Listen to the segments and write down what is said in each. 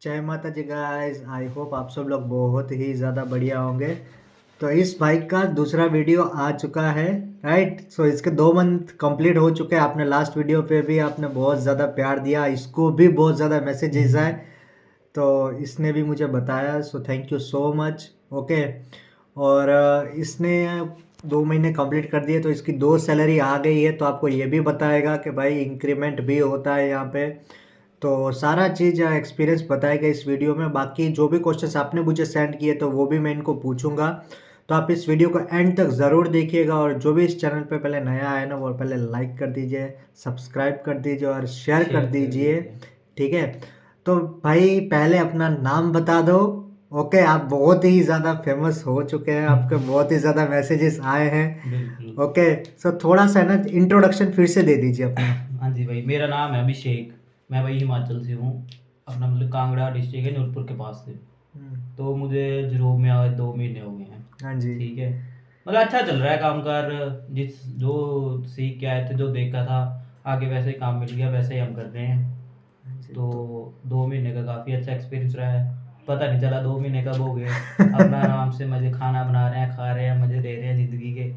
जय माता जी guys. I hope आप सब लोग बहुत ही ज़्यादा बढ़िया होंगे। तो इस बाइक का दूसरा वीडियो आ चुका है, राइट। सो इसके 2 मंथ कंप्लीट हो चुके हैं। आपने लास्ट वीडियो पे भी आपने बहुत ज़्यादा प्यार दिया, इसको भी बहुत ज़्यादा मैसेजेस आए, तो इसने भी मुझे बताया। So thank you so much. Okay. और इसने 2 महीने कंप्लीट कर दिए, तो इसकी 2 सैलरी आ गई है। तो आपको ये भी बताएगा कि भाई इंक्रीमेंट भी होता है यहाँ पे। तो सारा चीज़ एक्सपीरियंस बताएगा इस वीडियो में। बाकी जो भी क्वेश्चंस आपने मुझे सेंड किए तो वो भी मैं इनको पूछूंगा। तो आप इस वीडियो को एंड तक ज़रूर देखिएगा। और जो भी इस चैनल पे पहले नया आया ना, वो पहले लाइक कर दीजिए, सब्सक्राइब कर दीजिए और शेयर कर दीजिए, ठीक है। तो भाई पहले अपना नाम बता दो। ओके, आप बहुत ही ज़्यादा फेमस हो चुके हैं, आपके बहुत ही ज़्यादा मैसेजेस आए हैं। बिल्कुल। ओके। सो थोड़ा सा ना इंट्रोडक्शन फिर से दे दीजिए अपना। हाँ जी भाई, मेरा नाम है अभिषेक। मैं भाई हिमाचल से हूँ। अपना मतलब कांगड़ा डिस्ट्रिक्ट है, नूरपुर के पास से। तो मुझे जॉब में आए 2 महीने हो गए हैं। हाँ जी। ठीक है। मतलब अच्छा चल रहा है कामकाज। जिस जो सीख के आए थे, जो देखा था, आगे वैसे ही काम मिल गया, वैसे ही हम कर रहे हैं। हाँ जी। तो 2 महीने का काफ़ी अच्छा एक्सपीरियंस रहा है। पता नहीं चला 2 महीने कब हो गए। अपना आराम से मज़े खाना बना रहे हैं, खा रहे हैं, मज़े ले रहे हैं ज़िंदगी के।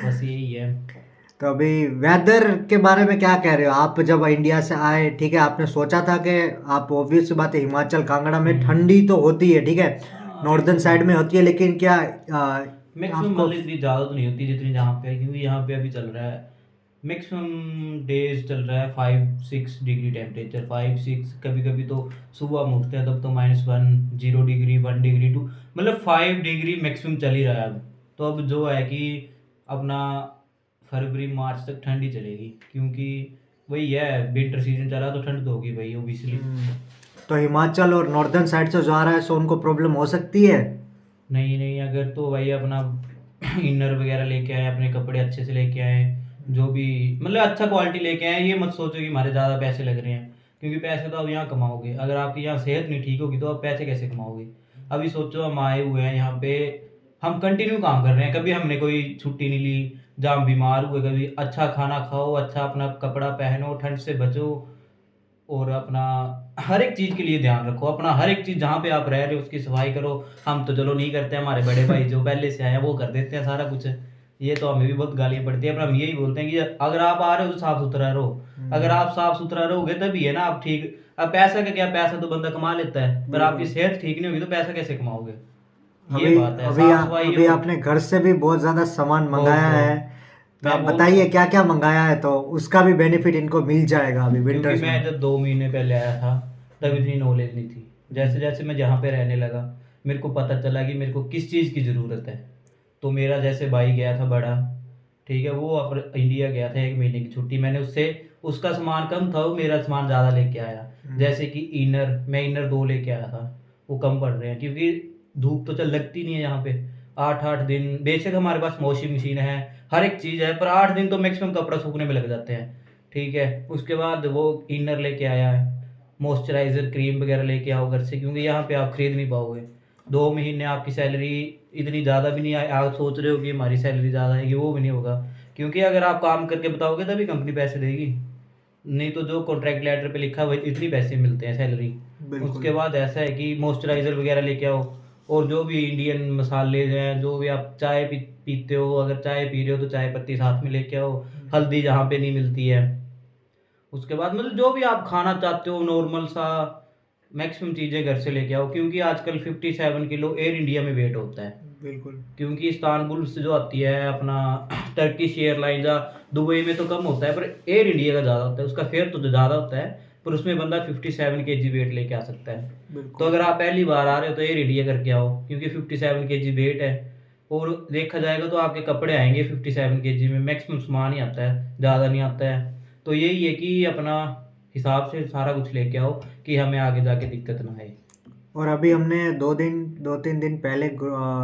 बस यही है। तो अभी वेदर के बारे में क्या कह रहे हो आप? जब इंडिया से आए, ठीक है, आपने सोचा था कि आप, ऑब्वियस सी बात है, हिमाचल कांगड़ा में ठंडी तो होती है, ठीक है, हाँ, नॉर्दर्न साइड में होती है, लेकिन क्या मैक्सिमम आपको? मतलब इतनी ज़्यादा तो नहीं होती जितनी जहाँ पे है, क्योंकि यहाँ पे अभी चल रहा है मैक्सिमम डेज चल रहा है 5-6 डिग्री टेम्परेचर, 5-6। कभी कभी तो सुबह हम उठते हैं तब तो -1, 0 डिग्री, 1 डिग्री, 2, मतलब 5 डिग्री मैक्सिमम चल ही रहा है अब। तो अब जो है कि अपना फरवरी मार्च तक ठंड ही चलेगी, क्योंकि वही है, विंटर सीजन चला तो ठंड तो होगी भाई ओबियसली। हम्म, तो हिमाचल और नॉर्दर्न साइड से जो आ रहा है, सो उनको प्रॉब्लम हो सकती है। नहीं नहीं, अगर तो भाई अपना इनर वगैरह लेके आए, अपने कपड़े अच्छे से लेके आए, जो भी मतलब अच्छा क्वालिटी लेके आए। ये मत सोचो कि हमारे ज़्यादा पैसे लग रहे हैं, क्योंकि पैसे तो आप यहाँ कमाओगे। अगर आपकी यहाँ सेहत नहीं ठीक होगी तो आप पैसे कैसे कमाओगे? अभी सोचो, हम आए हुए हैं यहाँ पे, हम कंटिन्यू काम कर रहे हैं, कभी हमने कोई छुट्टी नहीं ली। जहाँ हम बीमार हुए, कभी अच्छा खाना खाओ, अच्छा अपना कपड़ा पहनो, ठंड से बचो, और अपना हर एक चीज़ के लिए ध्यान रखो। अपना हर एक चीज़ जहाँ पे आप रह रहे हो उसकी सफाई करो। हम तो चलो नहीं करते, हमारे बड़े भाई जो पहले से आए हैं वो कर देते हैं सारा कुछ। ये तो हमें भी बहुत गालियाँ पड़ती है, पर हम यही बोलते हैं कि अगर आप आ रहे हो तो साफ सुथरा रहो। अगर आप साफ सुथरा रहोगे तभी है ना आप ठीक। अब पैसा का क्या, पैसा तो बंदा कमा लेता है, पर आपकी बिल्कुल। सेहत ठीक नहीं होगी तो पैसा कैसे कमाओगे? ये अभी बात है, अभी साफ सफाई अभी हो। आपने घर से भी बहुत ज़्यादा सामान बहुत मंगाया है। बहुत। तो आप मैं बोल रहा बताइए हूँ, क्या क्या मंगाया है, तो उसका भी बेनिफिट इनको मिल जाएगा अभी क्योंकि विंटर्स में। मैं जब 2 महीने पहले आया था तब इतनी नॉलेज नहीं थी। जैसे जैसे मैं जहाँ पे रहने लगा, मेरे को पता चला कि मेरे को किस चीज़ की ज़रूरत है। तो मेरा जैसे भाई गया था बड़ा, ठीक है, वो अब इंडिया गया था 1 महीने की छुट्टी। मैंने उससे, उसका सामान कम था, वो मेरा सामान ज़्यादा लेके आया। जैसे कि इनर, मैं इनर 2 लेके आया था, वो कम पड़ रहे हैं, क्योंकि धूप तो चल लगती नहीं है यहाँ पे। 8-8 दिन, बेशक हमारे पास वॉशिंग मशीन है, हर एक चीज़ है, पर 8 दिन तो मैक्सिमम कपड़ा सूखने में लग जाते हैं। ठीक है। उसके बाद वो इनर लेके आया है, मॉइस्चराइज़र क्रीम वगैरह लेके आओ घर से, क्योंकि यहाँ पे आप खरीद नहीं पाओगे। 2 महीने आपकी सैलरी इतनी ज़्यादा भी नहीं आई। आप सोच रहे हो कि हमारी सैलरी ज़्यादा आएगी, वो भी नहीं होगा, क्योंकि अगर आप काम करके बताओगे तभी कंपनी पैसे देगी। नहीं तो जो कॉन्ट्रैक्ट लेटर पे लिखा हुआ है इतनी पैसे मिलते हैं सैलरी। बिल्कुल। उसके बाद ऐसा है कि मॉइस्चराइज़र वगैरह लेके आओ, और जो भी इंडियन मसाले हैं, जो भी आप चाय पीते हो, अगर चाय पी रहे हो तो चाय पत्ती साथ में लेके आओ। हल्दी जहाँ पे नहीं मिलती है। उसके बाद मतलब जो भी आप खाना चाहते हो नॉर्मल सा, मैक्सिमम चीज़ें घर से लेके आओ, क्योंकि आजकल 57 किलो एयर इंडिया में वेट होता है। बिल्कुल। क्योंकि इस्तांबुल से जो आती है अपना टर्किश एयरलाइंस, या दुबई में तो कम होता है, पर एयर इंडिया का ज़्यादा होता है। उसका फेयर तो ज़्यादा होता है, पर उसमें बंदा 57 kg वेट लेके आ सकता है। तो बिल्कुल। अगर आप पहली बार आ रहे हो तो एयर इंडिया करके आओ, क्योंकि 57 kg वेट है। और देखा जाएगा तो आपके कपड़े आएंगे 57 kg में, मैक्सिमम सामान ही आता है, ज़्यादा नहीं आता है। तो यही है कि अपना हिसाब से सारा कुछ लेके आओ, कि हमें आगे जाके दिक्कत ना आए। और अभी हमने 2 3 दिन पहले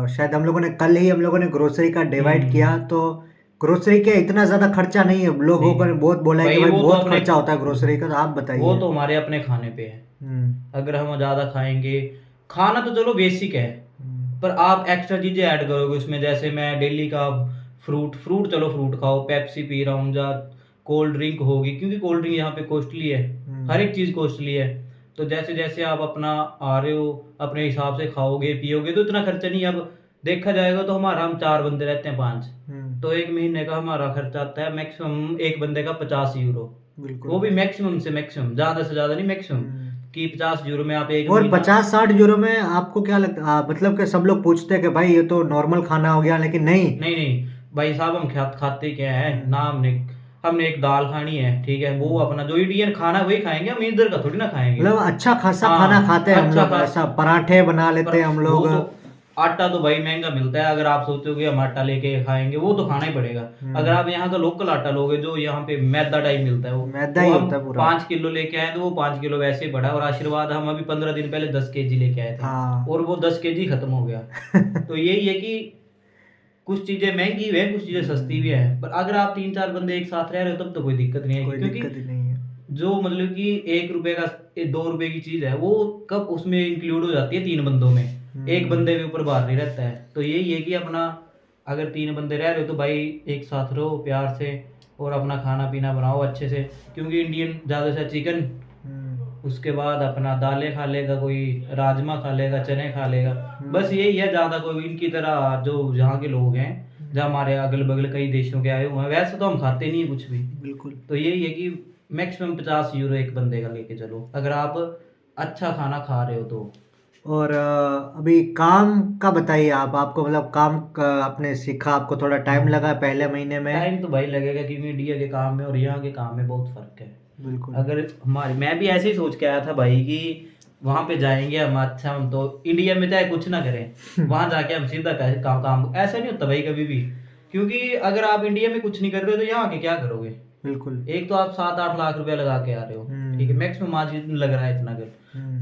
शायद हम लोगों ने, कल ही हम लोगों ने ग्रोसरी का डिवाइड किया। हम्म। तो ग्रोसरी के इतना ज़्यादा खर्चा नहीं है। लोगों नहीं को नहीं बहुत बोला है कि भाई, भाई वो तो बहुत अपने, खर्चा होता है ग्रोसरी का, तो आप वो बताइए। तो हमारे अपने खाने पे है। हम्म। अगर हम ज़्यादा खाएंगे, खाना तो चलो बेसिक है, हम्म। पर आप एक्स्ट्रा चीज़ें ऐड करोगे उसमें। जैसे मैं डेली का फ्रूट फ्रूट चलो फ्रूट खाओ, पेप्सी पी रहा हूँ, या कोल्ड ड्रिंक होगी, क्योंकि कोल्ड ड्रिंक यहाँ पे कॉस्टली है। हर हम्म। एक चीज़ कॉस्टली है। तो जैसे जैसे आप अपना आ रहे हो अपने हिसाब से खाओगे पियोगे तो इतना खर्चा नहीं है। अब देखा जाएगा तो हमारा हम 4 बंदे रहते हैं 5, तो 1 महीने का हमारा खर्चा आता है मैक्सिमम एक बंदे का 50 यूरो। बिल्कुल। वो भी मैक्सिमम से मैक्सिमम, ज़्यादा से ज़्यादा नहीं, मैक्सिमम कि 50 यूरो में आप एक और महीना। 50-60 यूरो में आपको क्या लगता मतलब कि सब लोग पूछते हैं कि भाई ये तो नॉर्मल खाना हो गया, लेकिन नहीं। नहीं नहीं भाई साहब, हम खाते क्या है ना, हम्म, हमने एक दाल खानी है, ठीक है, वो अपना जो इंडियन खाना है वही खाएंगे, हम इधर का थोड़ी ना खाएंगे। मतलब अच्छा खासा खाना हाँ, खाते हैं हम अच्छा लोग, खास। ऐसा पराठे बना पर लेते हैं हम वो लोग। तो आटा तो भाई महंगा मिलता है, अगर आप सोचोगे हम आटा लेके खाएंगे वो तो खाना ही पड़ेगा। अगर आप यहाँ का लोकल आटा लोगे जो यहाँ पे मैदा टाइप मिलता है, मैदा वो ही हम होता है पूरा। 5 किलो लेके आए तो वो 5 किलो वैसे ही पड़ा है। और आशीर्वाद हम अभी 15 दिन पहले 10 केजी लेके आए थे, हाँ। और वो 10 केजी खत्म हो गया। तो यही है कि कुछ चीजें महंगी भी है, कुछ चीजें सस्ती भी है, पर अगर आप 3-4 बंदे एक साथ रह रहे हो तब तो कोई दिक्कत नहीं कोई है, क्योंकि दिक्कत ही नहीं है। जो मतलब कि 1 रुपए का 2 रुपए की चीज है वो कब उसमें इंक्लूड हो जाती है 3 बंदों में, एक बंदे के ऊपर भार नहीं रहता है। तो यही है कि अपना अगर 3 बंदे रह रहे हो तो भाई एक साथ रहो प्यार से, और अपना खाना पीना बनाओ अच्छे से, क्योंकि इंडियन ज़्यादा से चिकन, उसके बाद अपना दालें खा लेगा, कोई राजमा खा लेगा, चने खा लेगा, बस यही है। ज़्यादा कोई इनकी तरह जो यहाँ के लोग हैं, जो हमारे अगल बगल कई देशों के आए हुए हैं, वैसे तो हम खाते नहीं है कुछ भी। बिल्कुल। तो यही है कि मैक्सिमम 50 यूरो एक बंदे का लेके चलो, अगर आप अच्छा खाना खा रहे हो तो। और अभी काम का बताइए आप, आपको मतलब काम का आपने सीखा, आपको थोड़ा टाइम लगा पहले महीने में? टाइम तो भाई लगेगा, क्योंकि इंडिया के काम में और यहाँ के काम में बहुत फर्क है। बिल्कुल। अगर हमारी, मैं भी ऐसे ही सोच के आया था भाई कि वहां पे जाएंगे हम, अच्छा हम तो इंडिया में चाहे कुछ ना करें, वहां जाके हम सीधा काम काम, ऐसा नहीं होता भाई कभी भी। क्योंकि अगर आप इंडिया में कुछ नहीं कर रहे हो तो यहाँ के क्या करोगे। बिल्कुल। एक तो आप 7-8 लाख रुपया लगा के आ रहे हो, ठीक है, मैक्सिमम आज लग रहा है इतना कर।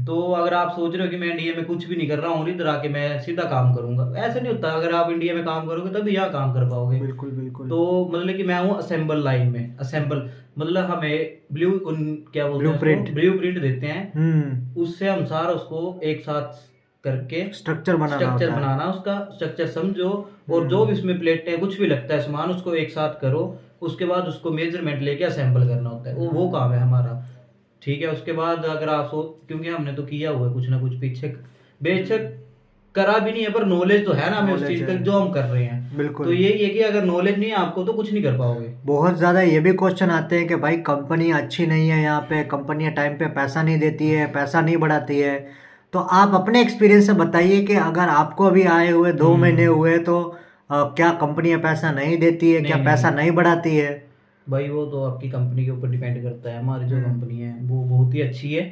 तो अगर आप सोच रहे हो कि मैं इंडिया में कुछ भी नहीं कर रहा हूँ, इधर आके मैं सीधा काम करूंगा, ऐसा नहीं होता। अगर आप इंडिया में काम करोगे तभी यहाँ काम कर पाओगे। बिल्कुल बिल्कुल। तो मतलब कि मैं हूँ असेंबल लाइन में, असेंबल मतलब हमें क्या बोलते हैं Blueprint। उसको, ब्लू प्रिंट देते हैं, उससे हम सारा उसको एक साथ करके स्ट्रक्चर बनाना होता है। बनाना, उसका स्ट्रक्चर समझो, और जो भी उसमें प्लेटें कुछ भी लगता है सामान उसको एक साथ करो, उसके बाद उसको मेजरमेंट लेके असेंबल करना होता है, वो काम है हमारा। ठीक है, उसके बाद अगर आप क्योंकि हमने तो किया हुआ है कुछ ना कुछ पीछे, बेशक करा भी नहीं है, पर नॉलेज तो है ना हमें उस चीज का जो हम कर रहे हैं। बिल्कुल। तो यही है कि अगर नॉलेज नहीं है आपको तो कुछ नहीं कर पाओगे। बहुत ज़्यादा ये भी क्वेश्चन आते हैं कि भाई कंपनी अच्छी नहीं है, यहाँ पे कंपनियाँ टाइम पे पैसा नहीं देती है, पैसा नहीं बढ़ाती है। तो आप अपने एक्सपीरियंस से बताइए कि अगर आपको अभी आए हुए 2 महीने हुए तो क्या कंपनियाँ पैसा नहीं देती है, क्या नहीं पैसा नहीं नहीं बढ़ाती है? भाई, वो तो आपकी कंपनी के ऊपर डिपेंड करता है। हमारी जो कंपनी है वो बहुत ही अच्छी है,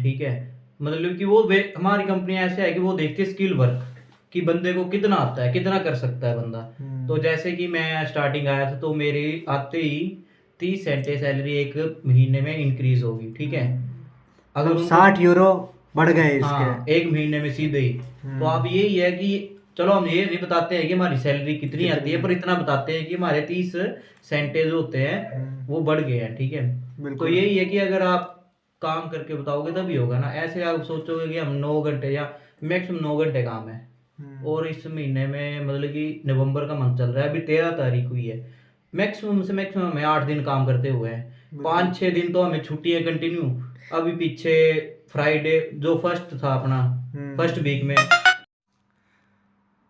ठीक है, मतलब कि वो हमारी कंपनी ऐसे है कि वो देखती है स्किल वर्क, कि बंदे को कितना आता है, कितना कर सकता है बंदा। तो जैसे कि मैं स्टार्टिंग आया था तो मेरी आते ही 30 सेंटे सैलरी एक महीने में इंक्रीज होगी, ठीक है। अगर मतलब उनको 60 यूरो बढ़ गए इसके। हाँ, एक महीने में सीधे ही। तो आप यही है कि चलो हम ये नहीं बताते हैं कि हमारी सैलरी कितनी आती है, पर इतना बताते हैं कि हमारे 30 सेंटे जो होते हैं वो बढ़ गए हैं, ठीक है। तो बिल्कुल। यही है कि अगर आप काम करके बताओगे तभी होगा ना, ऐसे आप सोचोगे कि हम 9 घंटे या मैक्सिमम 9 घंटे काम है। और इस महीने में मतलब कि नवंबर का मंथ चल रहा है, अभी 13 तारीख हुई है, मैक्सिमम से मैक्सिमम हमें 8 दिन काम करते हुए हैं, 5-6 दिन तो हमें छुट्टी है कंटिन्यू। अभी पीछे फ्राइडे जो फर्स्ट था अपना, फर्स्ट वीक में।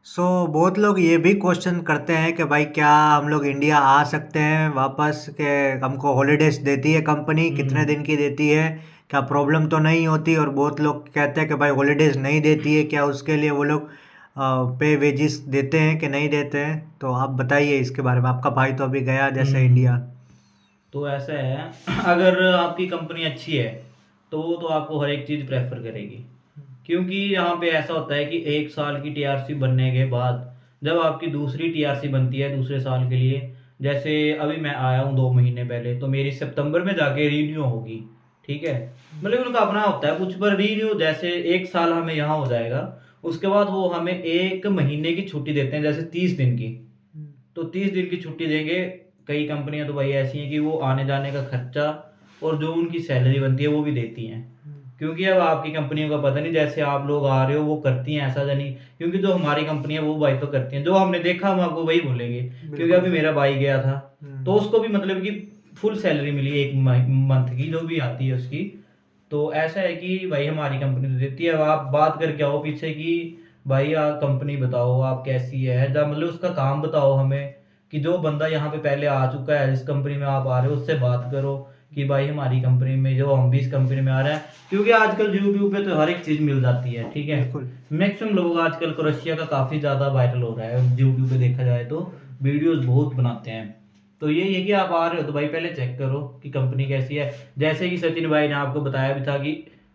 सो बहुत लोग ये भी क्वेश्चन करते हैं कि भाई क्या हम लोग इंडिया आ सकते हैं वापस, के हमको हॉलीडेज देती है कंपनी, कितने दिन की देती है, क्या प्रॉब्लम तो नहीं होती? और बहुत लोग कहते हैं कि भाई हॉलीडेज नहीं देती है, क्या उसके लिए वो लोग पे वेजिस देते हैं कि नहीं देते हैं? तो आप बताइए इसके बारे में, आपका भाई तो अभी गया जैसे इंडिया। तो ऐसा है, अगर आपकी कंपनी अच्छी है तो वो तो आपको हर एक चीज़ प्रेफर करेगी, क्योंकि यहाँ पे ऐसा होता है कि 1 साल की टीआरसी बनने के बाद जब आपकी दूसरी टीआरसी बनती है दूसरे साल के लिए, जैसे अभी मैं आया हूँ 2 महीने पहले, तो मेरी सितंबर में जाके रीन्यू होगी, ठीक है। मतलब उनका अपना होता है कुछ, पर रीन्यू जैसे 1 साल हमें यहाँ हो जाएगा, उसके बाद वो हमें 1 महीने की छुट्टी देते हैं, जैसे 30 दिन की। तो 30 दिन की छुट्टी देंगे। कई कंपनियां तो भाई ऐसी हैं कि वो आने जाने का खर्चा और जो उनकी सैलरी बनती है वो भी देती हैं, क्योंकि अब आपकी कंपनियों का पता नहीं, जैसे आप लोग आ रहे हो वो करती हैं ऐसा नहीं, क्योंकि जो हमारी कंपनी है वो भाई तो करती हैं, जो हमने देखा हम आपको वही बोलेंगे। क्योंकि अभी मेरा भाई गया था तो उसको भी मतलब कि फुल सैलरी मिली एक मंथ की जो भी आती है उसकी, तो ऐसा है कि भाई हमारी कंपनी तो देती है, अब आप बात करके आओ पीछे कि भाई आप कंपनी बताओ आप कैसी है, जब मतलब उसका काम बताओ हमें, कि जो बंदा यहाँ पे पहले आ चुका है, जिस कंपनी में आप आ रहे हो उससे बात करो कि भाई हमारी कंपनी में जो हम भी इस कंपनी में आ रहे हैं, क्योंकि आजकल यूट्यूब पे तो हर एक चीज़ मिल जाती है, ठीक है। बिल्कुल। मैक्सिमम लोग आजकल क्रोशिया का काफ़ी ज़्यादा वायरल हो रहा है यूट्यूब पे, देखा जाए तो वीडियोस बहुत बनाते हैं। तो यही है कि आप आ रहे हो तो भाई पहले चेक करो कि कंपनी कैसी है। जैसे कि सचिन भाई ने आपको बताया भी था कि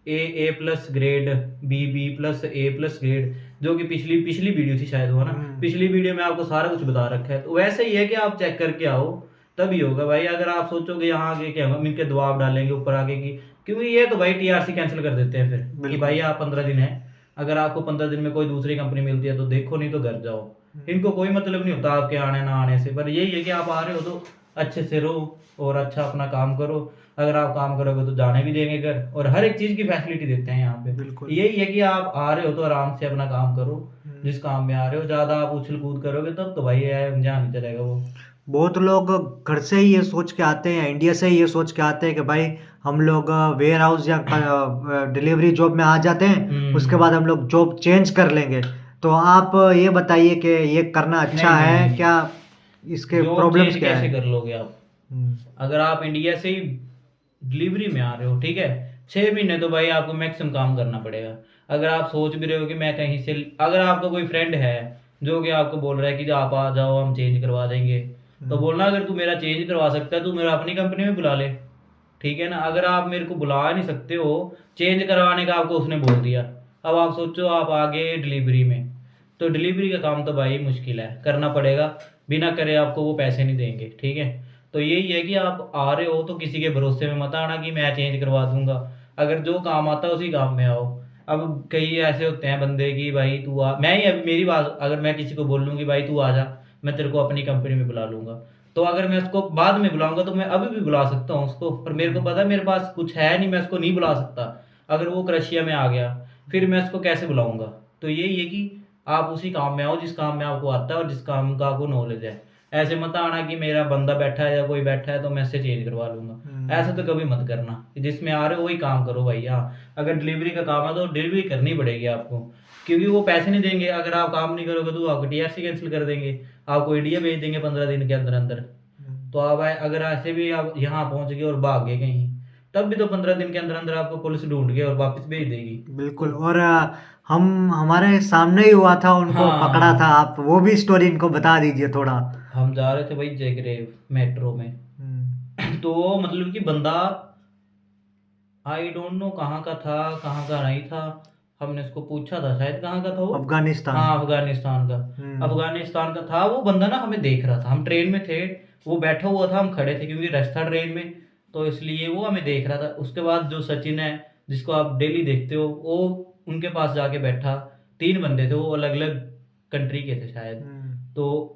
ए प्लस ग्रेड, बी प्लस, ए प्लस ग्रेड, जो कि पिछली पिछली वीडियो थी शायद वो ना, पिछली वीडियो में आपको सारा कुछ बता रखा है। तो वैसे ही है कि आप चेक करके आओ तभी होगा भाई। अगर आप सोचोगे यहाँ आके क्या हम इनके दबाव डालेंगे ऊपर आके की, क्योंकि ये तो भाई टीआरसी कैंसिल कर देते हैं फिर कि बिल्कुल। भाई आप 15 दिन है, अगर आपको 15 दिन में कोई दूसरी कंपनी मिलती है तो देखो, नहीं तो घर जाओ। इनको कोई मतलब नहीं होता आपके आने ना आने से, पर यही है कि आप आ रहे हो तो अच्छे से रहो और अच्छा अपना काम करो। अगर आप काम करोगे तो जाने भी देंगे घर, और हर एक चीज़ की फैसिलिटी देते हैं यहाँ पे। बिल्कुल। यही है कि आप आ रहे हो तो आराम से अपना काम करो, जिस काम में आ रहे हो। ज़्यादा आप उछल कूद करोगे तब तो भाई है जहाँ नहीं चलेगा वो। बहुत लोग घर से ही ये सोच के आते हैं, इंडिया से ही ये सोच के आते हैं कि भाई हम लोग वेयर हाउस या डिलीवरी जॉब में आ जाते हैं, उसके बाद हम लोग जॉब चेंज कर लेंगे। तो आप ये बताइए कि ये करना अच्छा नहीं, है नहीं। क्या, इसके जॉब प्रॉब्लम्स चेंज क्या कैसे है? कर लोगे आप? अगर आप इंडिया से ही डिलीवरी में आ रहे हो, ठीक है, 6 महीने तो भाई आपको मैक्सिमम काम करना पड़ेगा। अगर आप सोच भी रहे हो कि मैं कहीं से, अगर आपका कोई फ्रेंड है जो कि आपको बोल रहा है कि आप आ जाओ हम चेंज करवा देंगे, तो बोलना अगर तू मेरा चेंज करवा सकता है तू मेरा अपनी कंपनी में बुला ले, ठीक है ना। अगर आप मेरे को बुला नहीं सकते हो, चेंज करवाने का आपको उसने बोल दिया, अब आप सोचो आप आगे डिलीवरी में, तो डिलीवरी का काम तो भाई मुश्किल है, करना पड़ेगा, बिना करे आपको वो पैसे नहीं देंगे, ठीक है। तो यही है कि आप आ रहे हो तो किसी के भरोसे में मत आना कि मैं चेंज करवा दूंगा। अगर जो काम आता है उसी काम में आओ। अब कई ऐसे होते हैं बंदे कि भाई तू आ, मैं ही अभी मेरी बात, अगर मैं किसी को बोल लूँ कि भाई तू आ जा, मैं तेरे को अपनी कंपनी में बुला लूँगा, तो अगर मैं उसको बाद में बुलाऊँगा तो मैं अभी भी बुला सकता हूँ उसको, पर मेरे को पता है मेरे पास कुछ है नहीं, मैं उसको नहीं बुला सकता। अगर वो क्रोएशिया में आ गया, फिर मैं उसको कैसे बुलाऊँगा? तो यही है कि आप उसी काम में आओ जिस काम में आपको आता है और जिस काम का आपको नॉलेज है। ऐसे मत आना कि मेरा बंदा बैठा है या कोई बैठा है तो मैं इससे चेंज करवा लूँगा। ऐसा तो कभी मत करना, कि जिसमें आ रहे हो वही काम करो भाई। हाँ, अगर डिलीवरी का काम है तो डिलीवरी करनी पड़ेगी आपको, क्योंकि वो पैसे नहीं देंगे। अगर आप काम नहीं करोगे तो वो आपको टीआरसी कैंसिल कर देंगे, आपको इंडिया भेज देंगे 15 दिन के अंदर अंदर। तो आप अगर ऐसे भी आप यहाँ पहुँच गए और भाग गए कहीं, तब भी तो 15 दिन के अंदर अंदर आपको पुलिस ढूंढ के और वापस भेज देगी। बिल्कुल। और हम हमारे सामने ही हुआ था, उनको पकड़ा था। हाँ, आप वो भी स्टोरी इनको बता दीजिए थोड़ा। हम जा रहे थे भाई जयग्रेव मेट्रो में। तो वो मतलब कि बंदा आई डोंट नो कहाँ का था, कहाँ का नहीं था। हमने उसको पूछा था, शायद कहाँ का था वो, अफगानिस्तान। हाँ अफगानिस्तान का। अफगानिस्तान का था वो बंदा ना, हमें देख रहा था, हम ट्रेन में थे, वो बैठा हुआ था, हम खड़े थे क्योंकि रश था ट्रेन में, तो इसलिए वो हमें देख रहा था। उसके बाद जो सचिन है जिसको आप डेली देखते हो, वो उनके पास जाके बैठा। 3 बंदे थे, वो अलग अलग कंट्री के थे शायद। तो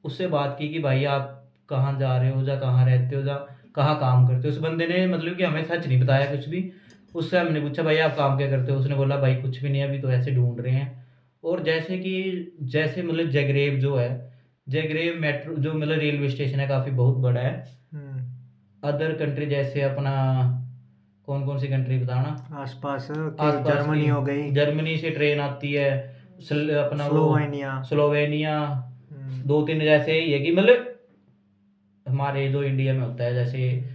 उससे बात की कि भाई आप कहाँ जा रहे हो, या कहाँ रहते हो, या कहाँ काम करते हो। उस बंदे ने मतलब कि हमें सच नहीं बताया कुछ भी। उससे हमने पूछा भाई आप काम क्या करते हो, उसने बोला भाई कुछ भी नहीं, अभी तो ऐसे ढूंढ रहे हैं। और जैसे कि जैसे मतलब जगरेव जो है, जगरेव मेट्रो जो मतलब रेलवे स्टेशन है, काफ़ी बहुत बड़ा है। अदर कंट्री जैसे अपना कौन कौन सी कंट्री बताना, आसपास आसपास जर्मनी की, हो गई, जर्मनी से ट्रेन आती है, अपना वो स्लोवेनिया। स्लोवेनिया, 2-3 जैसे ही है कि मतलब हमारे जो इंडिया में होता है, जैसे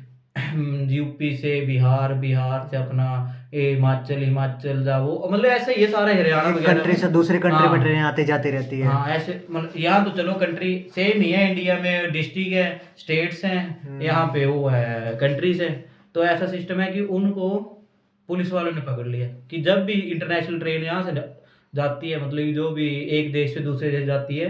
यूपी से बिहार, बिहार से अपना हिमाचल, हिमाचल जा वो मतलब ऐसे ये सारा हरियाणा एक वगैरह कंट्री में। से दूसरी कंट्री में हाँ, ट्रेनें आती जाती रहती है। हाँ ऐसे मतलब यहाँ तो चलो कंट्री सेम ही है, इंडिया में डिस्ट्रिक्ट है, स्टेट्स हैं, यहाँ पे वो है कंट्रीज है। तो ऐसा सिस्टम है कि उनको पुलिस वालों ने पकड़ लिया कि जब भी इंटरनेशनल ट्रेन यहाँ से जाती है, मतलब जो भी एक देश से दूसरे देश जाती है,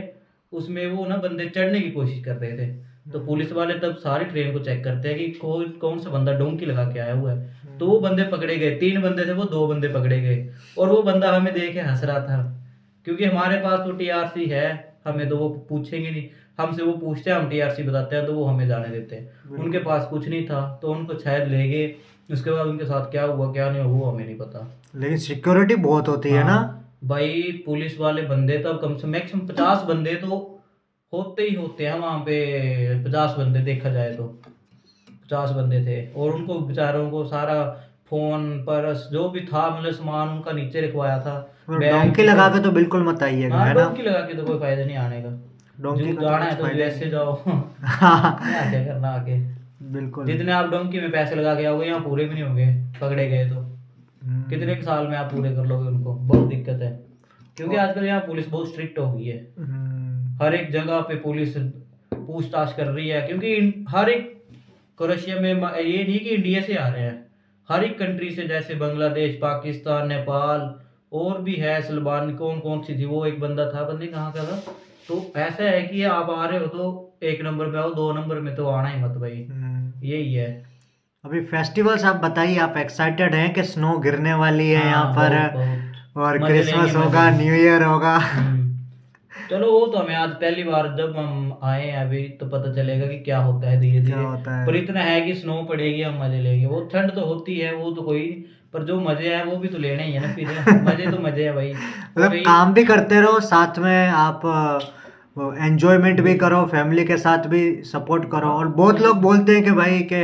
उसमें वो ना बंदे चढ़ने की कोशिश कर रहे थे। तो पुलिस वाले तब सारी ट्रेन को चेक करते हैं कि कौन सा बंदा डोंकी लगा के आया हुआ है। तो वो बंदे पकड़े गए, 3 बंदे थे, वो 2 बंदे पकड़े गए। और वो बंदा हमें देख के हंस रहा था, क्योंकि हमारे पास तो टीआरसी है, हमें तो वो पूछेंगे नहीं। हमसे वो पूछते हैं, हम टीआरसी बताते हैं तो वो हमें जाने देते हैं। उनके पास कुछ नहीं था तो उनको शायद ले गए। उसके बाद उनके साथ क्या हुआ क्या नहीं हुआ वो हमें नहीं पता। लेकिन सिक्योरिटी बहुत होती है ना भाई पुलिस वाले बंदे तो कम से मैक्सिमम 50 बंदे तो होते ही होते हैं वहाँ पे। 50 बंदे देखा जाए तो 50 बंदे थे, और उनको बेचारों को सारा फोन पर्स जो भी था मतलब सामान उनका नीचे रखवाया था। और बैग डोंकी नीचे- लगा के तो बिल्कुल मत आइएगा, हाँ है ना। डोंकी लगा के तो कोई फायदा नहीं आने का। डोंकी जो का तो जाना कुछ है तो फायदा ही यूएसए नहीं। जाओ यहाँ क्या करना आके। बिल्कुल। जितने आप डोंकी में पैसे लगा के आओगे यहाँ पूरे भी नहीं होंगे, पकड़े गए तो कितने के साल में आप पूरे कर लोगे उनको, बहुत दिक्कत है। क्योंकि आजकल यहाँ पुलिस बहुत स्ट्रिक्ट हो गई है, हर एक जगह पे पुलिस पूछताछ कर रही है। क्योंकि हर एक क्रोएशिया में ये नहीं कि इंडिया से आ रहे हैं, हर एक कंट्री से, जैसे बांग्लादेश, पाकिस्तान, नेपाल और भी है, सलमान कौन कौन सी थी वो एक बंदा था, बंदे कहाँ का था। तो ऐसा है कि आप आ रहे हो तो एक नंबर पे आओ, दो नंबर में तो आना ही मत भाई, यही है। अभी फेस्टिवल्स आप बताइए, आप एक्साइटेड हैं कि स्नो गिरने वाली है यहाँ हाँ पर, बहुत बहुत और मजे लेंगे क्रिसमस मजे। होगा, न्यू ईयर होगा। चलो वो तो हमें आज पहली बार जब हम आए हैं अभी तो पता चलेगा कि क्या होता है धीरे क्या धीरे। होता पर है। इतना है कि स्नो पड़ेगी, हम मजे लेंगे। वो ठंड तो होती है वो तो कोई, पर जो मजे हैं वो भी तो लेने ही है ना फिर। मजे तो मजे है भाई। और मतलब यही काम भी करते रहो साथ में, आप एंजॉयमेंट भी करो, फैमिली के साथ भी सपोर्ट करो। और बहुत लोग बोलते हैं कि भाई के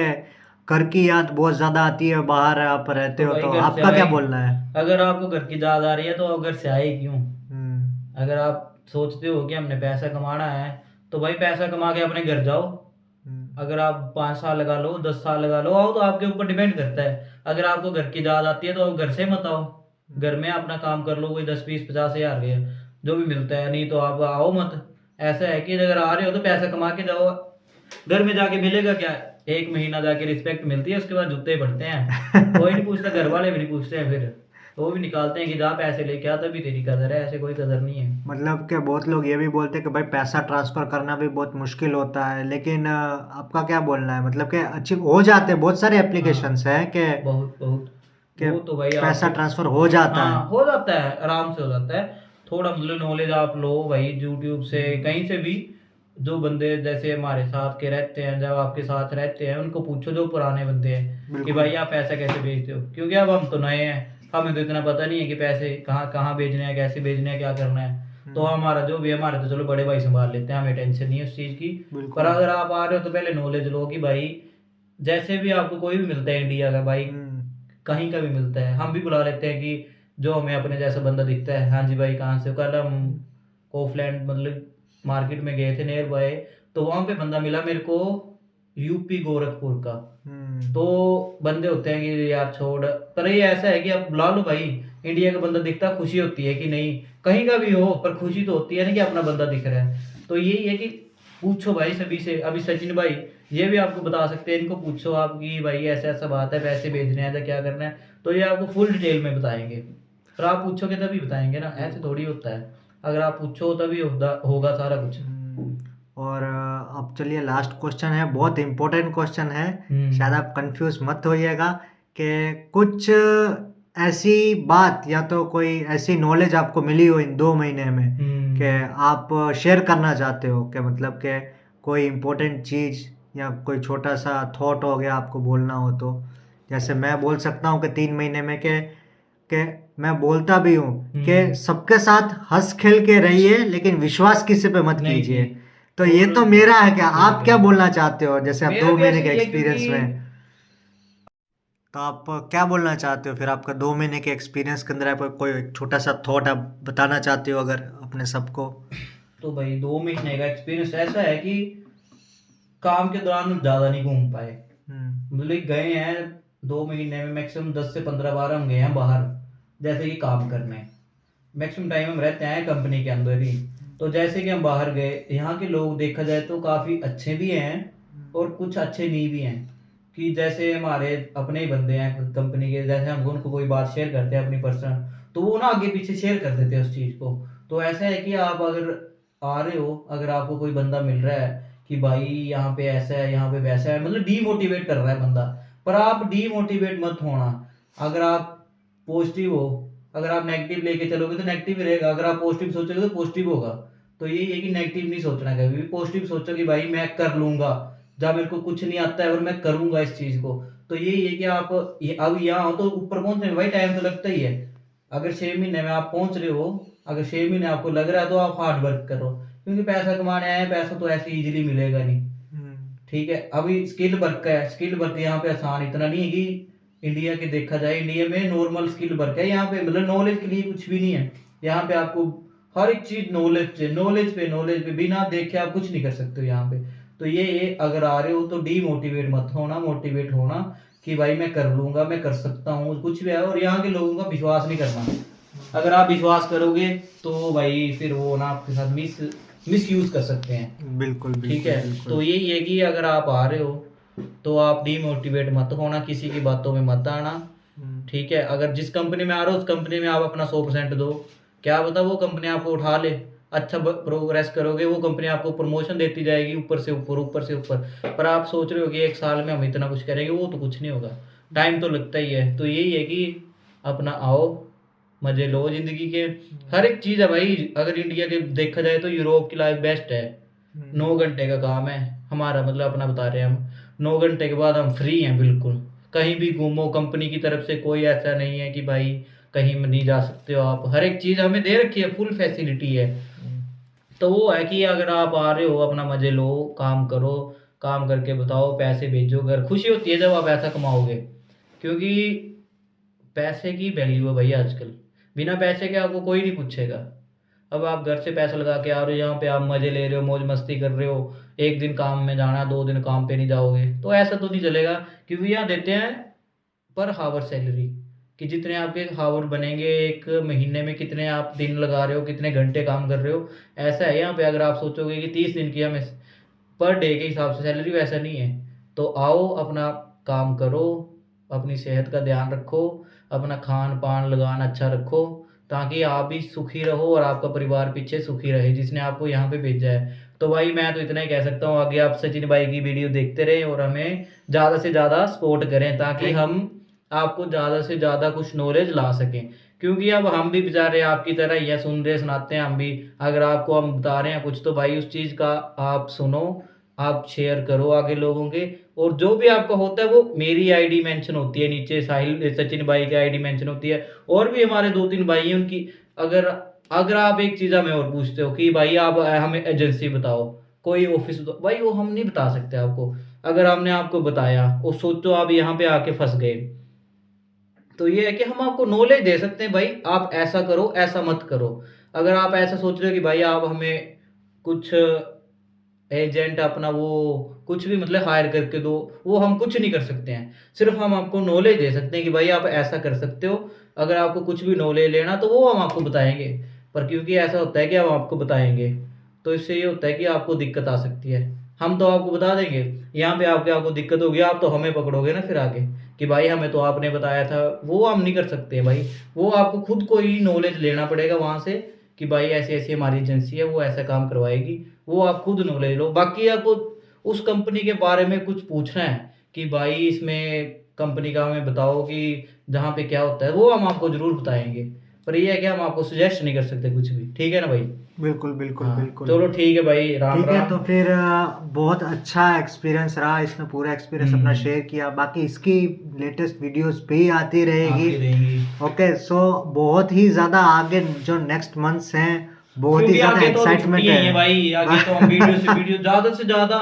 घर की याद बहुत ज्यादा आती है, बाहर आप रहते तो हो, भाई तो घर से आपका क्या आए, बोलना है। अगर आपको घर की याद आ रही है तो आप घर से आए क्यों? हम्म। अगर आप सोचते हो कि हमने पैसा कमाना है तो भाई पैसा कमा के अपने घर जाओ। हम्म। अगर आप 5 साल लगा लो, 10 साल लगा लो, आओ तो आपके ऊपर डिपेंड करता है। अगर आपको घर की याद आती है तो आप घर से मत आओ, घर में अपना काम कर लो, कोई 10 20 50 हज़ार के जो भी मिलता है, नहीं तो आप आओ मत। ऐसा है कि अगर आ रहे हो तो पैसा कमा के जाओ। घर में जाके मिलेगा क्या? एक महीना जाके रिस्पेक्ट मिलती है, उसके बाद जूते पड़ते हैं, कोई नहीं पूछता, घर वाले भी नहीं पूछते हैं फिर, तो वो भी निकालते हैं कि जा पैसे लेके आ तभी तेरी कदर है, ऐसे कोई कदर नहीं है। मतलब कि बहुत लोग ये भी बोलते हैं कि भाई पैसा ट्रांसफर करना भी बहुत मुश्किल होता है, लेकिन आपका क्या बोलना है, मतलब कि अच्छी हो जाते हैं, बहुत सारे एप्लीकेशंस हाँ हैं कि बहुत बहुत। कि वो तो भाई पैसा आपके, ट्रांसफर हो जाता है। हाँ हो जाता है, आराम से हो जाता है। थोड़ा मतलब नॉलेज आप लो भाई यूट्यूब से, कहीं से भी। जो बंदे जैसे हमारे साथ के रहते हैं, जब आपके साथ रहते हैं उनको पूछो, जो पुराने बंदे हैं, कि बिल्कुल। भाई आप पैसा कैसे भेजते हो। क्योंकि अब हम तो नए हैं, हमें तो इतना पता नहीं है कि पैसे कहाँ कहाँ भेजने हैं, कैसे भेजने हैं, क्या करना है। तो हमारा जो भी है, हमारे तो चलो बड़े भाई संभाल लेते हैं, हमें टेंशन नहीं है उस चीज़ की। बिल्कुल। पर अगर आप आ रहे हो तो पहले नॉलेज लो कि भाई जैसे भी आपको कोई भी मिलता है इंडिया का भाई, कहीं का भी मिलता है, हम भी बुला लेते हैं कि जो हमें अपने जैसा बंदा दिखता है, हाँ जी भाई कहाँ से हो? कल हम कोफलैंड मतलब मार्केट में गए थे नियर बाय, तो वहाँ पे बंदा मिला मेरे को, यूपी गोरखपुर का। तो बंदे होते हैं कि यार छोड़, पर ये ऐसा है कि आप बुला लो भाई, इंडिया का बंदा दिखता, खुशी होती है कि नहीं कहीं का भी हो, पर खुशी तो होती है ना कि अपना बंदा दिख रहा है। तो यही है कि पूछो भाई सभी से। अभी सचिन भाई ये भी आपको बता सकते हैं, इनको पूछो आप कि भाई ऐसा ऐसा बात है, पैसे भेजने हैं तो क्या करना है, तो ये आपको फुल डिटेल में बताएंगे। पर आप पूछोगे तभी बताएंगे ना, ऐसे थोड़ी होता है। अगर आप पूछो तभी होगा सारा कुछ। और अब चलिए लास्ट क्वेश्चन है, बहुत इंपॉर्टेंट क्वेश्चन है, शायद आप कंफ्यूज मत होइएगा कि कुछ ऐसी बात या तो कोई ऐसी नॉलेज आपको मिली हो इन 2 महीने में कि आप शेयर करना चाहते हो, कि मतलब कि कोई इम्पोर्टेंट चीज़ या कोई छोटा सा थॉट हो गया आपको बोलना हो तो। जैसे मैं बोल सकता हूँ कि 3 महीने में कि मैं बोलता भी हूँ कि सबके साथ हंस खेल के रहिए, लेकिन विश्वास किसी पे मत नहीं कीजिए। जी, तो ये तो मेरा है, क्या आप ठीक क्या है। बोलना चाहते हो, जैसे आप मेरा दो भी महीने ऐसे के ही है एक्सपीरियंस क्योंकि में, तो आप क्या बोलना चाहते हो फिर, आपका 2 महीने के एक्सपीरियंस के अंदर आप कोई छोटा सा थॉट आप बताना चाहते हो अगर अपने सबको। तो भाई 2 महीने का एक्सपीरियंस ऐसा है कि काम के दौरान ज्यादा नहीं घूम पाए, मतलब गए हैं 2 महीने में मैक्सिमम 10 से 15 बार हम गए हैं बाहर, जैसे कि काम करने। मैक्सिमम टाइम हम रहते हैं कंपनी के अंदर ही। तो जैसे कि हम बाहर गए, यहाँ के लोग देखा जाए तो काफ़ी अच्छे भी हैं और कुछ अच्छे नहीं भी हैं। कि जैसे हमारे अपने ही बंदे हैं कंपनी के, जैसे हम उनको कोई बात शेयर करते हैं अपनी पर्सनल, तो वो ना आगे पीछे शेयर कर देते हैं उस चीज़ को। तो ऐसा है कि आप अगर आ रहे हो, अगर आपको कोई बंदा मिल रहा है कि भाई यहाँ पे ऐसा है, यहाँ पे वैसा है, मतलब डीमोटिवेट कर रहा है बंदा, पर आप डीमोटिवेट मत होना। अगर आप पॉजिटिव हो, अगर आप नेगेटिव लेके चलोगे तो नेगेटिव ही रहेगा, अगर आप पॉजिटिव सोचोगे तो पॉजिटिव होगा। तो यही है कि नेगेटिव नहीं सोचना, कभी भी पॉजिटिव सोचो कि भाई मैं कर लूंगा, जब मेरे को कुछ नहीं आता है और मैं करूंगा इस चीज को। तो यही है कि आप अब यहाँ हो तो ऊपर पहुंचने में भाई टाइम तो लगता ही है। अगर 6 महीने में आप पहुंच रहे हो, अगर 6 महीने आपको लग रहा है तो आप हार्ड वर्क करो, क्योंकि पैसा कमाने आए हैं, पैसा तो ऐसे इजीली मिलेगा नहीं। ठीक है, अभी स्किल वर्क है, स्किल वर्क यहाँ पे आसान इतना नहीं है कि इंडिया के देखा जाए, इंडिया में नॉर्मल स्किल वर्क है यहाँ पे, मतलब नॉलेज के लिए कुछ भी नहीं है यहाँ पे। आपको हर एक चीज नॉलेज पे बिना देखे आप कुछ नहीं कर सकते हो यहाँ पे। तो ये अगर आ रहे हो तो डीमोटिवेट मत होना, मोटिवेट होना कि भाई मैं कर लूंगा, मैं कर सकता हूँ, कुछ भी है। और यहाँ के लोगों का विश्वास नहीं करना। अगर आप विश्वास करोगे तो भाई फिर वो ना आपके साथ मिस यूज कर सकते हैं। बिल्कुल ठीक है, तो यही है कि अगर आप आ रहे हो तो आप डीमोटिवेट मत होना, किसी की बातों में मत आना। ठीक है, अगर जिस कंपनी में आ रहे हो उस कंपनी में आप अपना 100% दो। क्या पता वो कंपनी आपको उठा ले, अच्छा प्रोग्रेस करोगे, वो कंपनी आपको प्रमोशन देती जाएगी ऊपर से ऊपर, ऊपर से ऊपर। पर आप सोच रहे हो कि 1 साल में हम इतना कुछ करेंगे, वो तो कुछ नहीं होगा, टाइम तो लगता ही है। तो यही है कि अपना आओ, मजे लो जिंदगी के। हर एक चीज़ है भाई। अगर इंडिया के देखा जाए तो यूरोप की लाइफ बेस्ट है। 9 घंटे का काम है हमारा, मतलब अपना बता रहे हैं हम। 9 घंटे के बाद हम फ्री हैं बिल्कुल, कहीं भी घूमो। कंपनी की तरफ से कोई ऐसा नहीं है कि भाई कहीं में नहीं जा सकते हो आप, हर एक चीज़ हमें दे रखी है, फुल फैसिलिटी है। तो वो है कि अगर आप आ रहे हो अपना मजे लो, काम करो, काम करके बताओ, पैसे भेजो घर। खुशी होती है जब आप ऐसा कमाओगे, क्योंकि पैसे की वैल्यू है भाई आजकल। बिना पैसे के आपको कोई नहीं पूछेगा। अब आप घर से पैसा लगा के आ रहे हो, यहाँ पे आप मजे ले रहे हो, मौज मस्ती कर रहे हो, एक दिन काम में जाना, 2 दिन काम पे नहीं जाओगे, तो ऐसा तो नहीं चलेगा। क्योंकि यहाँ देते हैं पर हावर सैलरी, कि जितने आपके हावर बनेंगे एक महीने में, कितने आप दिन लगा रहे हो, कितने घंटे काम कर रहे हो, ऐसा है यहाँ पे। अगर आप सोचोगे कि 30 दिन की हमें पर डे के हिसाब से सैलरी, वैसा नहीं है। तो आओ अपना काम करो, अपनी सेहत का ध्यान रखो, अपना खान पान लगान अच्छा रखो, ताकि आप भी सुखी रहो और आपका परिवार पीछे सुखी रहे जिसने आपको यहाँ पे भेजा है। तो भाई मैं तो इतना ही कह सकता हूँ, आगे आप सचिन भाई की वीडियो देखते रहें और हमें ज़्यादा से ज़्यादा सपोर्ट करें, ताकि हम आपको ज़्यादा से ज़्यादा कुछ नॉलेज ला सकें। क्योंकि अब हम भी बेचारे आपकी तरह ही है, सुन रहे सुनाते हैं हम भी। अगर आपको हम बता रहे हैं कुछ, तो भाई उस चीज़ का आप सुनो, आप शेयर करो आगे लोगों के। और जो भी आपका होता है वो मेरी आईडी मेंशन होती है नीचे, साहिल सचिन भाई की आईडी मेंशन होती है, और भी हमारे 2-3 भाई हैं उनकी। अगर अगर आप एक चीज़ हमें और पूछते हो कि भाई आप हमें एजेंसी बताओ, कोई ऑफिस बताओ, भाई वो हम नहीं बता सकते आपको। अगर हमने आपको बताया और सोचो आप यहाँ पे आके फंस गए, तो ये है कि हम आपको नॉलेज दे सकते हैं, भाई आप ऐसा करो, ऐसा मत करो। अगर आप ऐसा सोच रहे हो कि भाई आप हमें कुछ एजेंट अपना वो कुछ भी मतलब हायर करके दो, वो हम कुछ नहीं कर सकते हैं। सिर्फ हम आपको नॉलेज दे सकते हैं कि भाई आप ऐसा कर सकते हो। अगर आपको कुछ भी नॉलेज लेना तो वो हम आपको बताएंगे। पर क्योंकि ऐसा होता है कि हम आपको बताएंगे तो इससे ये होता है कि आपको दिक्कत आ सकती है। हम तो आपको बता देंगे, यहाँ पे आपको दिक्कत होगी, आप तो हमें पकड़ोगे ना फिर आगे कि भाई हमें तो आपने बताया था। वो हम नहीं कर सकते हैं भाई, वो आपको खुद को ही नॉलेज लेना पड़ेगा वहाँ से कि भाई ऐसी ऐसी हमारी एजेंसी है, वो ऐसा काम करवाएगी। वो आप खुद नॉलेज लो। बाकी आपको उस कंपनी के बारे में कुछ पूछना है कि भाई इसमें कंपनी का हमें बताओ कि जहाँ पे क्या होता है, वो हम आपको ज़रूर बताएंगे। पर ये है कि हम आपको सजेस्ट नहीं कर सकते कुछ भी। ठीक है ना भाई? बिल्कुल बिल्कुल हाँ, बिल्कुल। चलो ठीक है भाई, राम ठीक है, राम। तो फिर बहुत अच्छा एक्सपीरियंस रहा, इसने पूरा एक्सपीरियंस अपना शेयर किया। बाकी इसकी लेटेस्ट वीडियोस भी आती रहेगी। आती रहेंगी। ओके, सो बहुत ही ज़्यादा आगे जो नेक्स्ट मंथ्स हैं, बहुत ही क्योंकि ज़्यादा आगे तो अभी एक्साइटमेंट छुट्टियां ही है। है भाई, आगे तो हम वीडियो से वीडियो ज्यादा से ज्यादा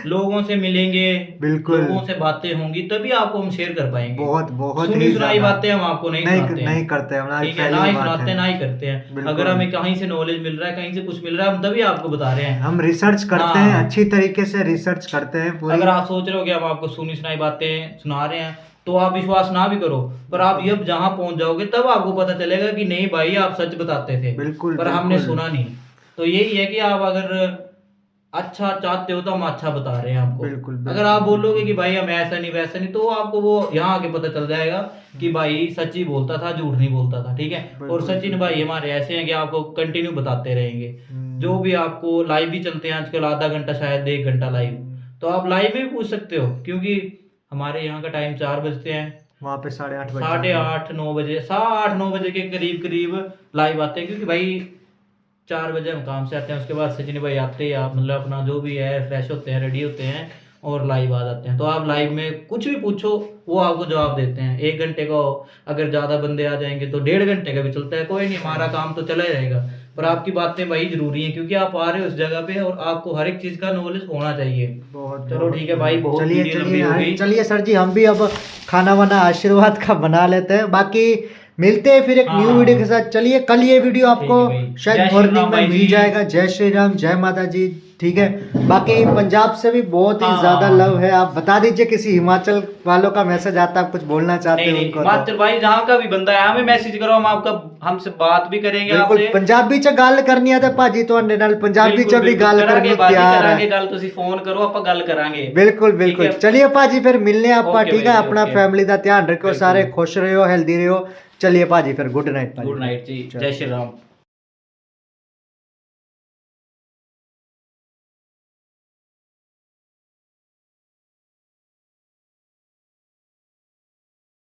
लोगों से मिलेंगे, बिल्कुल। लोगों से बातें होंगी, तभी आपको हम शेयर कर पाएंगे। बहुत बहुत सुनी ही सुनाई ज़्यादा बातें हम आपको नहीं नहीं सुनाते हैं। नहीं करते, हमारी ठीक है, पहली ना ही बात सुनाते है। हैं ना ही करते हैं। बिल्कुल। अगर हमें कहीं से नॉलेज मिल रहा है, कहीं से कुछ मिल रहा है, हम तभी आपको बता रहे हैं। हम रिसर्च करते हाँ। हैं, अच्छी तरीके से रिसर्च करते हैं पूरी। अगर आप सोच रहे हो कि हम आपको सुनी सुनाई बातें सुना रहे हैं, तो आप विश्वास ना भी करो, पर आप जब जहाँ पहुंच जाओगे तब आपको पता चलेगा कि नहीं भाई आप सच बताते थे, बिल्कुल पर हमने बिल्कुल। सुना नहीं। तो यही है कि आप अगर अच्छा चाहते हो तो हम अच्छा बता रहे हैं आपको। बिल्कुल अगर आप बिल्कुल बोलोगे कि भाई हम ऐसा नहीं वैसा नहीं, तो आपको वो यहाँ आके पता चल जाएगा कि भाई सच ही बोलता था, झूठ नहीं बोलता था। ठीक है, और बिल्कुल सचिन भाई हमारे ऐसे हैं कि आपको कंटिन्यू बताते रहेंगे। जो भी आपको लाइव भी चलते हैं आजकल, आधा घंटा शायद 1 घंटा लाइव, तो आप लाइव में भी पूछ सकते हो। क्योंकि हमारे यहाँ का टाइम 4 बजते हैं, वहाँ पे 8:30 बज साढ़े जाते हैं। 8-9 बजे, 8-9 बजे के करीब करीब लाइव आते हैं। क्योंकि भाई 4 बजे हम काम से आते हैं, उसके बाद सचिन भाई आते हैं, आप मतलब अपना जो भी है फ्रेश होते हैं, रेडी होते हैं और लाइव आ जाते हैं। तो आप लाइव में कुछ भी पूछो वो आपको जवाब देते हैं। 1 घंटे का हो, अगर ज़्यादा बंदे आ जाएंगे तो 1.5 घंटे का भी चलता है, कोई नहीं, हमारा काम तो चला ही रहेगा। पर आपकी बातें भाई जरूरी हैं, क्योंकि आप आ रहे हो उस जगह पे और आपको हर एक चीज का नॉलेज होना चाहिए। बहुत चलो ठीक है भाई, बहुत चलिए वीडियो चलिए लंबी हो हाँ, गई। चलिए सर जी, हम भी अब खाना वाना आशीर्वाद का बना लेते हैं। बाकी मिलते हैं फिर एक न्यू हाँ। वीडियो के साथ। चलिए कल ये वीडियो आपको ठीक है भाई। शायद जय श्री मॉर्निंग राम में भाई मिल जी। जाएगा। जय श्री राम, जय माता जी। ठीक है, बाकी पंजाब से भी बहुत ही हाँ। ज्यादा लव है। आप बता दीजिए, किसी हिमाचल वालों का मैसेज आता है, आप कुछ बोलना चाहते नहीं हैं नहीं, उनको तो। हिमाचल भाई जहाँ का भी बंदा है हमें मैसेज करो, हम आपका हमसे बात भी करेंगे बिल्कुल, आपसे। पंजाबी च गल करनी है तो भाजी ਤੁਹਾਡੇ ਨਾਲ पंजाबी बिल्कुल च भी बिल्कुल गल करांगे करने बाजी, तैयार करांगे है। गल, ਤੁਸੀਂ फोन करो आप गल करांगे। बिल्कुल ठीक बिल्कुल, है। चलिए भाजी फिर मिलने ਆਪਾਂ। ओके ठीक है, भाई जी, अपना ओके। फैमिली का ध्यान रखो, बिल्कुल। सारे खुश रहो, हेल्दी रहो। चलिए भाजी फिर गुड नाइट भाजी। गुड नाइट जी, चलो। जय श्री राम।